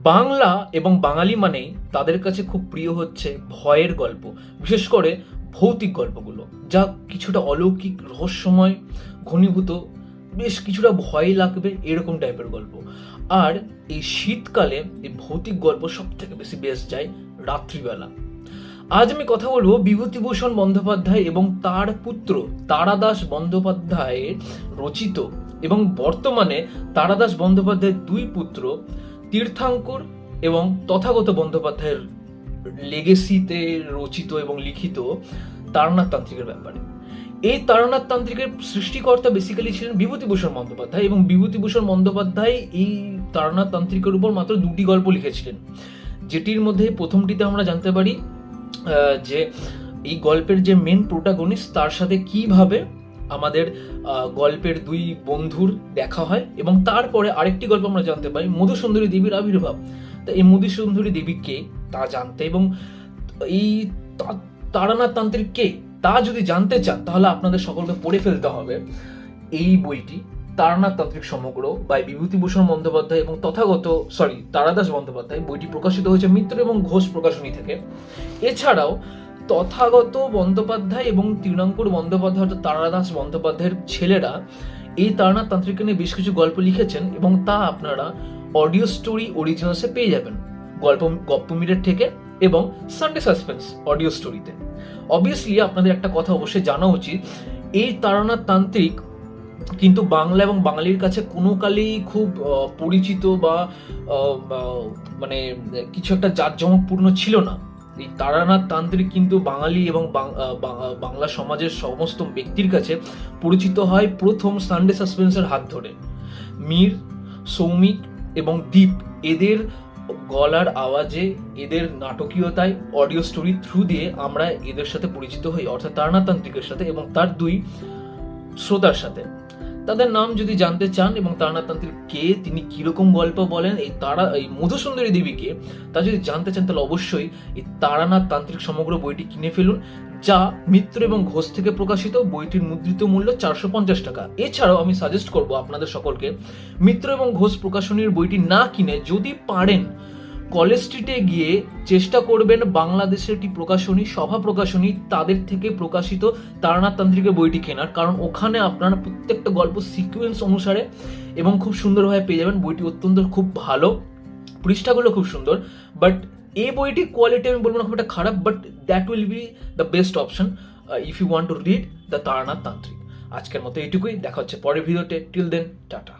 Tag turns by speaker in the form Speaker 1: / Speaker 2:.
Speaker 1: বাংলা এবং বাঙালি মানেই তাদের কাছে খুব প্রিয় হচ্ছে ভয়ের গল্প, বিশেষ করে ভৌতিক গল্পগুলো, যা কিছুটা অলৌকিক, রহস্যময়, ঘনীভূত, বেশ কিছুটা ভয় লাগবে এরকম টাইপের গল্প। আর এই শীতকালে এই ভৌতিক গল্প সব থেকে বেশি বেশ যায় রাত্রিবেলা। আজ আমি কথা বলবো বিভূতিভূষণ বন্দ্যোপাধ্যায় এবং তার পুত্র তারাদাস বন্দ্যোপাধ্যায়ের রচিত এবং বর্তমানে তারাদাস বন্দ্যোপাধ্যায়ের দুই পুত্র তীর্থাঙ্কর এবং তথাগত বন্দ্যোপাধ্যায়ের লেগেসিতে রচিত এবং লিখিত তারানাথ তান্ত্রিকের ব্যাপারে। এই তারানাথ তান্ত্রিকের সৃষ্টিকর্তা বেসিক্যালি ছিলেন বিভূতিভূষণ বন্দ্যোপাধ্যায়, এবং বিভূতিভূষণ বন্দ্যোপাধ্যায় এই তারানাথ তান্ত্রিকের উপর মাত্র দুটি গল্প লিখেছিলেন, যেটির মধ্যে প্রথমটিতে আমরা জানতে পারি যে এই গল্পের যে মেন প্রোটাগনিস্ট তার সাথে কিভাবে আমাদের গল্পের দুই বন্ধুর দেখা হয়, এবং তারপরে আরেকটি গল্প আমরা জানতে পারি মধুসুন্দরী দেবীর আবির্ভাব। তা এই মধুসুন্দরী দেবী কে তা জানতে এবং এই তারানাথ তান্ত্রিক কে তা যদি জানতে চান, তাহলে আপনাদের সকলকে পড়ে ফেলতে হবে এই বইটি তারানাথ তান্ত্রিক সমগ্র বাই বিভূতিভূষণ বন্দ্যোপাধ্যায় এবং তারাদাস বন্দ্যোপাধ্যায়। বইটি প্রকাশিত হয়েছে মিত্র এবং ঘোষ প্রকাশনী থেকে। এছাড়াও তথাগত বন্দ্যোপাধ্যায় এবং তীর্থাঙ্কর বন্দ্যোপাধ্যায় অর্থাৎ তারাদাস বন্দ্যোপাধ্যায়ের ছেলেরা এই তারানাথ তান্ত্রিককে নিয়ে বেশ কিছু গল্প লিখেছেন, এবং তা আপনারা অডিও স্টোরি অরিজিনালসে পেয়ে যাবেন গপ্পমিরের থেকে এবং সানডে সাসপেন্স অডিও স্টোরিতে। অবভিয়াসলি আপনাদের একটা কথা অবশ্যই জানা উচিত, এই তারানাথ তান্ত্রিক কিন্তু বাংলা এবং বাঙালির কাছে কোনো কালেই খুব পরিচিত বা মানে কিছু একটা জাঁকজমকপূর্ণ ছিল না। এই তারানাথ তান্ত্রিক কিন্তু বাঙালি এবং বাংলা সমাজের সমস্ত ব্যক্তির কাছে পরিচিত হয় প্রথম সানডে সাসপেন্সের হাত ধরে। মীর, সৌমিক এবং দীপ এদের গলার আওয়াজে, এদের নাটকীয়তায়, অডিও স্টোরি থ্রু দিয়ে আমরা এদের সাথে পরিচিত হই, অর্থাৎ তারানাথ তান্ত্রিকের সাথে এবং তার দুই শ্রোতার সাথে। তাদের নাম যদি জানতে চান এবং তারানাথ তান্ত্রিক কে, তিনি কিরকম গল্প বলেন, এই মধুসুন্দরী দেবীকে, তা যদি জানতে চান, তাহলে অবশ্যই এই তারানাথ তান্ত্রিক সমগ্র বইটি কিনে ফেলুন, যা মিত্র এবং ঘোষ থেকে প্রকাশিত। বইটির মুদ্রিত মূল্য 450 টাকা। এছাড়াও আমি সাজেস্ট করব আপনাদের সকলকে মিত্র এবং ঘোষ প্রকাশনীর বইটি না কিনে যদি পারেন কলেজ স্ট্রিটে গিয়ে চেষ্টা করবেন বাংলাদেশের একটি প্রকাশনী, সভা প্রকাশনী, তাদের থেকে প্রকাশিত তারানাথ তান্ত্রিকের বইটি কেনার, কারণ ওখানে আপনারা প্রত্যেকটা গল্প সিকুয়েন্স অনুসারে এবং খুব সুন্দরভাবে পেয়ে যাবেন। বইটি অত্যন্ত খুব ভালো, পৃষ্ঠাগুলো খুব সুন্দর, বাট এই বইটির কোয়ালিটি আমি বলবো না খুব একটা খারাপ, but that will be the best option if you want to read the Taranath Tantrik. আজকের মতো এইটুকুই, দেখা হচ্ছে পরের ভিডিওতে। Till then, tata.